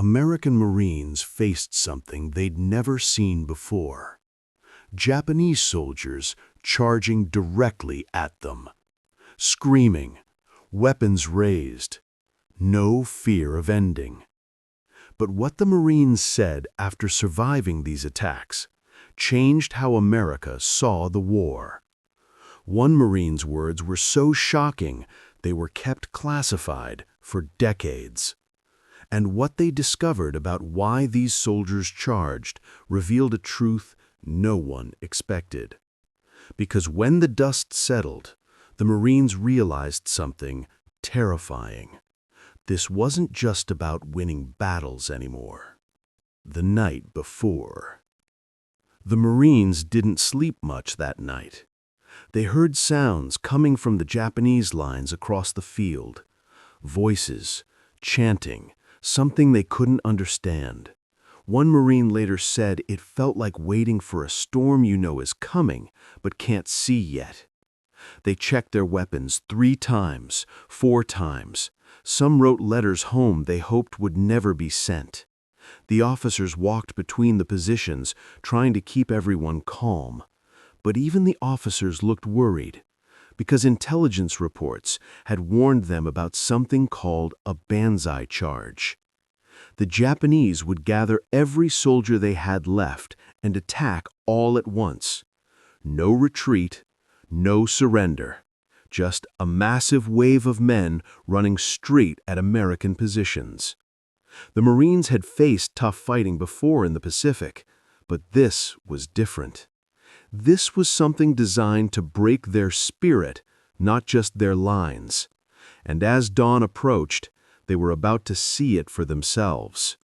American Marines faced something they'd never seen before. Japanese soldiers charging directly at them. Screaming, weapons raised, no fear of ending. But what the Marines said after surviving these attacks changed how America saw the war. One Marine's words were so shocking they were kept classified for decades. And what they discovered about why these soldiers charged revealed a truth no one expected. Because when the dust settled, the Marines realized something terrifying. This wasn't just about winning battles anymore. The night before. The Marines didn't sleep much that night. They heard sounds coming from the Japanese lines across the field. Voices, chanting, something they couldn't understand. One Marine later said it felt like waiting for a storm you know is coming, but can't see yet. They checked their weapons 3 times, 4 times. Some wrote letters home they hoped would never be sent. The officers walked between the positions, trying to keep everyone calm. But even the officers looked worried, because intelligence reports had warned them about something called a Banzai charge. The Japanese would gather every soldier they had left and attack all at once. No retreat, no surrender. Just a massive wave of men running straight at American positions. The Marines had faced tough fighting before in the Pacific, but this was different. This was something designed to break their spirit, not just their lines. And as dawn approached, they were about to see it for themselves.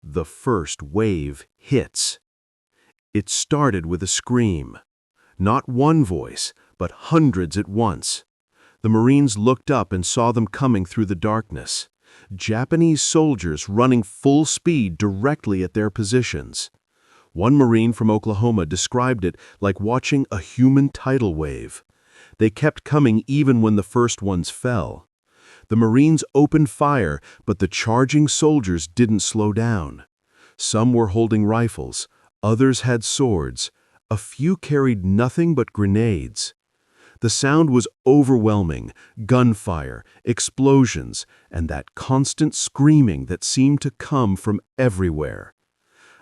The first wave hits. It started with a scream. Not one voice, but hundreds at once. The Marines looked up and saw them coming through the darkness. Japanese soldiers running full speed directly at their positions. One Marine from Oklahoma described it like watching a human tidal wave. They kept coming even when the first ones fell. The Marines opened fire, but the charging soldiers didn't slow down. Some were holding rifles, others had swords, a few carried nothing but grenades. The sound was overwhelming, gunfire, explosions, and that constant screaming that seemed to come from everywhere.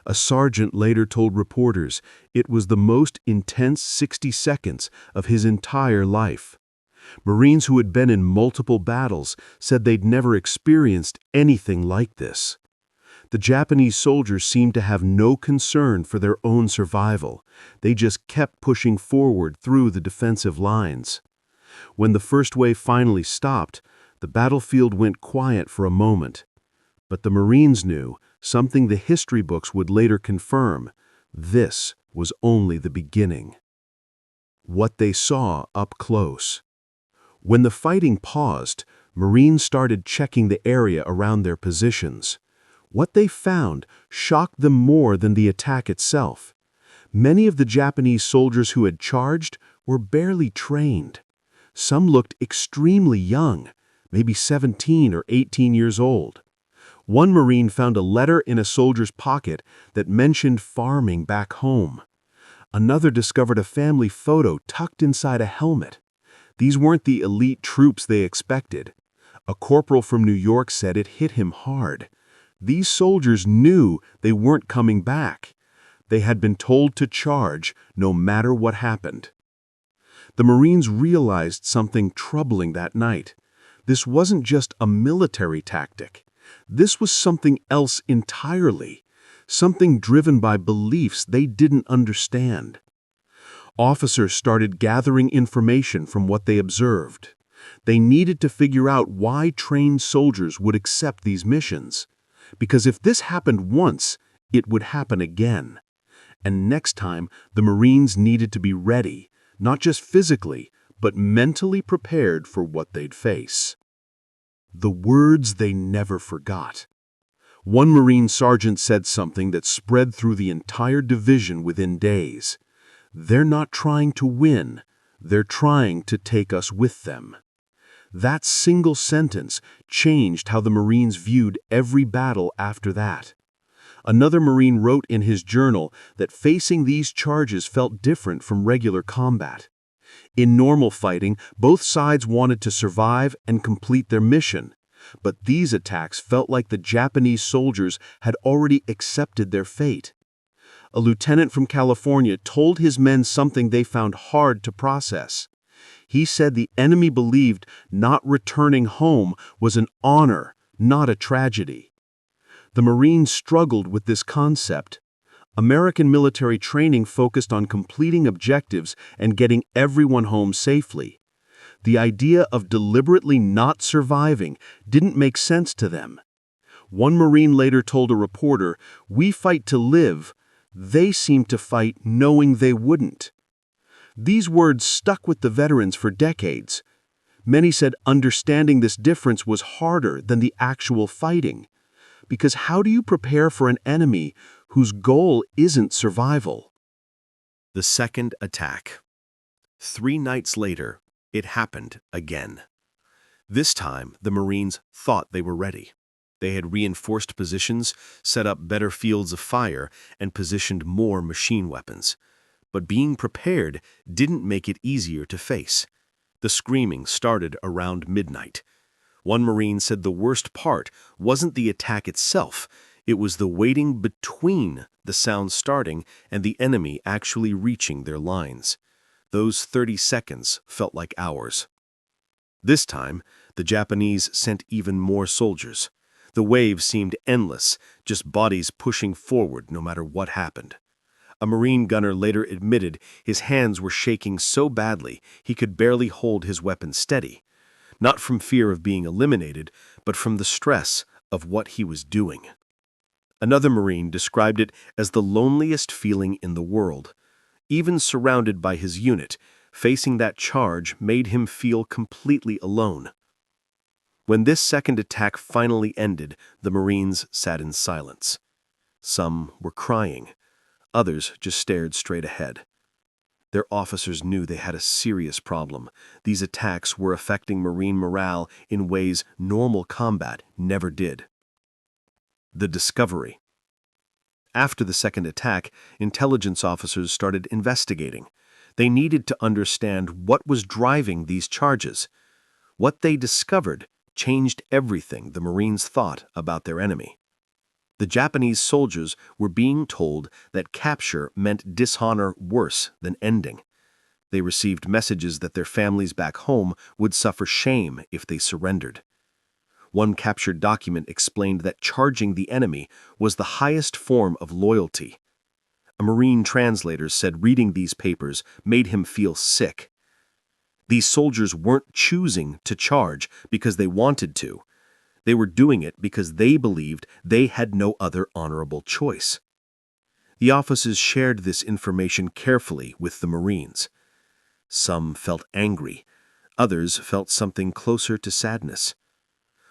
A sergeant later told reporters it was the most intense 60 seconds of his entire life. Marines who had been in multiple battles said they'd never experienced anything like this. The Japanese soldiers seemed to have no concern for their own survival. They just kept pushing forward through the defensive lines. When the first wave finally stopped, the battlefield went quiet for a moment. But the Marines knew, something the history books would later confirm, this was only the beginning. What they saw up close. When the fighting paused, Marines started checking the area around their positions. What they found shocked them more than the attack itself. Many of the Japanese soldiers who had charged were barely trained. Some looked extremely young, maybe 17 or 18 years old. One Marine found a letter in a soldier's pocket that mentioned farming back home. Another discovered a family photo tucked inside a helmet. These weren't the elite troops they expected. A corporal from New York said it hit him hard. These soldiers knew they weren't coming back. They had been told to charge no matter what happened. The Marines realized something troubling that night. This wasn't just a military tactic. This was something else entirely, something driven by beliefs they didn't understand. Officers started gathering information from what they observed. They needed to figure out why trained soldiers would accept these missions. Because if this happened once, it would happen again. And next time, the Marines needed to be ready, not just physically, but mentally prepared for what they'd face. The words they never forgot. One Marine sergeant said something that spread through the entire division within days. They're not trying to win, they're trying to take us with them. That single sentence changed how the Marines viewed every battle after that. Another Marine wrote in his journal that facing these charges felt different from regular combat. In normal fighting, both sides wanted to survive and complete their mission, but these attacks felt like the Japanese soldiers had already accepted their fate. A lieutenant from California told his men something they found hard to process. He said the enemy believed not returning home was an honor, not a tragedy. The Marines struggled with this concept. American military training focused on completing objectives and getting everyone home safely. The idea of deliberately not surviving didn't make sense to them. One Marine later told a reporter, "We fight to live. They seem to fight knowing they wouldn't." These words stuck with the veterans for decades. Many said understanding this difference was harder than the actual fighting. Because how do you prepare for an enemy whose goal isn't survival? The second attack. 3 nights later, it happened again. This time, the Marines thought they were ready. They had reinforced positions, set up better fields of fire, and positioned more machine weapons. But being prepared didn't make it easier to face. The screaming started around midnight. One Marine said the worst part wasn't the attack itself, it was the waiting between the sound starting and the enemy actually reaching their lines. Those 30 seconds felt like hours. This time, the Japanese sent even more soldiers. The wave seemed endless, just bodies pushing forward no matter what happened. A Marine gunner later admitted his hands were shaking so badly he could barely hold his weapon steady. Not from fear of being eliminated, but from the stress of what he was doing. Another Marine described it as the loneliest feeling in the world. Even surrounded by his unit, facing that charge made him feel completely alone. When this second attack finally ended, the Marines sat in silence. Some were crying, others just stared straight ahead. Their officers knew they had a serious problem. These attacks were affecting Marine morale in ways normal combat never did. The discovery. After the second attack, intelligence officers started investigating. They needed to understand what was driving these charges. What they discovered changed everything the Marines thought about their enemy. The Japanese soldiers were being told that capture meant dishonor worse than ending. They received messages that their families back home would suffer shame if they surrendered. One captured document explained that charging the enemy was the highest form of loyalty. A Marine translator said reading these papers made him feel sick. These soldiers weren't choosing to charge because they wanted to. They were doing it because they believed they had no other honorable choice. The officers shared this information carefully with the Marines. Some felt angry. Others felt something closer to sadness.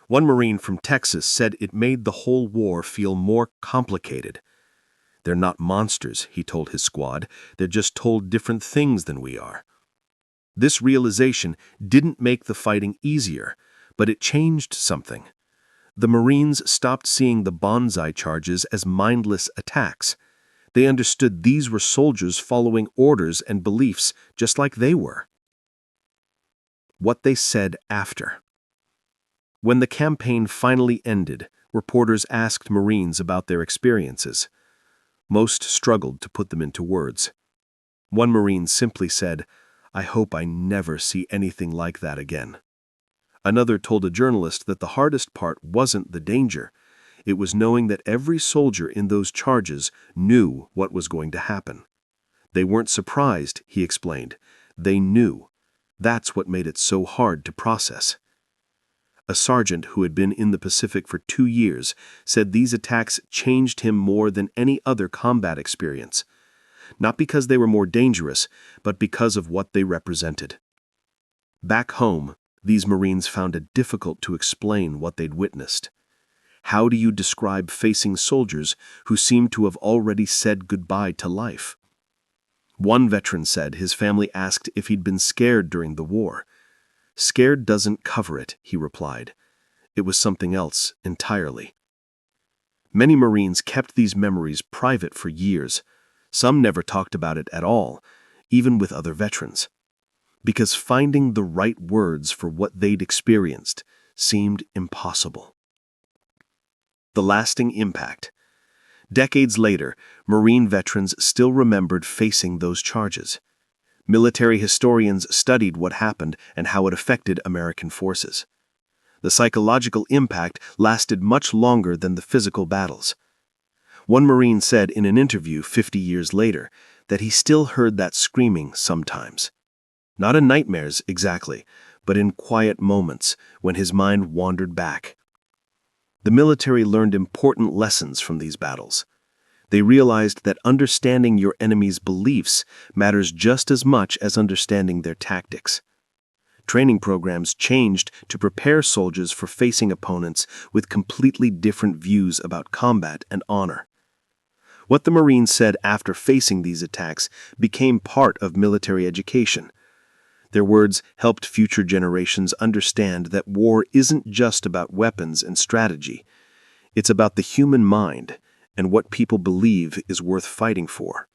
One Marine from Texas said it made the whole war feel more complicated. "They're not monsters," he told his squad. "They're just told different things than we are." This realization didn't make the fighting easier, but it changed something. The Marines stopped seeing the Banzai charges as mindless attacks. They understood these were soldiers following orders and beliefs just like they were. What they said after. When the campaign finally ended, reporters asked Marines about their experiences. Most struggled to put them into words. One Marine simply said, "I hope I never see anything like that again." Another told a journalist that the hardest part wasn't the danger. It was knowing that every soldier in those charges knew what was going to happen. They weren't surprised, he explained. They knew. That's what made it so hard to process. A sergeant who had been in the Pacific for 2 years said these attacks changed him more than any other combat experience. Not because they were more dangerous, but because of what they represented. Back home, these Marines found it difficult to explain what they'd witnessed. How do you describe facing soldiers who seemed to have already said goodbye to life? One veteran said his family asked if he'd been scared during the war. "Scared doesn't cover it," he replied. "It was something else entirely." Many Marines kept these memories private for years. Some never talked about it at all, even with other veterans, because finding the right words for what they'd experienced seemed impossible. The lasting impact. Decades later, Marine veterans still remembered facing those charges. Military historians studied what happened and how it affected American forces. The psychological impact lasted much longer than the physical battles. One Marine said in an interview 50 years later that he still heard that screaming sometimes. Not in nightmares exactly, but in quiet moments when his mind wandered back. The military learned important lessons from these battles. They realized that understanding your enemy's beliefs matters just as much as understanding their tactics. Training programs changed to prepare soldiers for facing opponents with completely different views about combat and honor. What the Marines said after facing these attacks became part of military education. Their words helped future generations understand that war isn't just about weapons and strategy. It's about the human mind and what people believe is worth fighting for.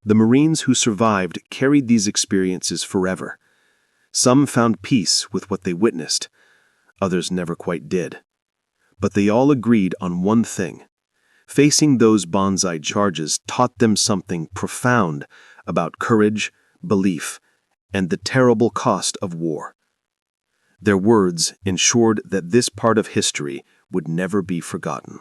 The Marines who survived carried these experiences forever. Some found peace with what they witnessed. Others never quite did. But they all agreed on one thing. Facing those Banzai charges taught them something profound about courage, belief, and the terrible cost of war. Their words ensured that this part of history would never be forgotten.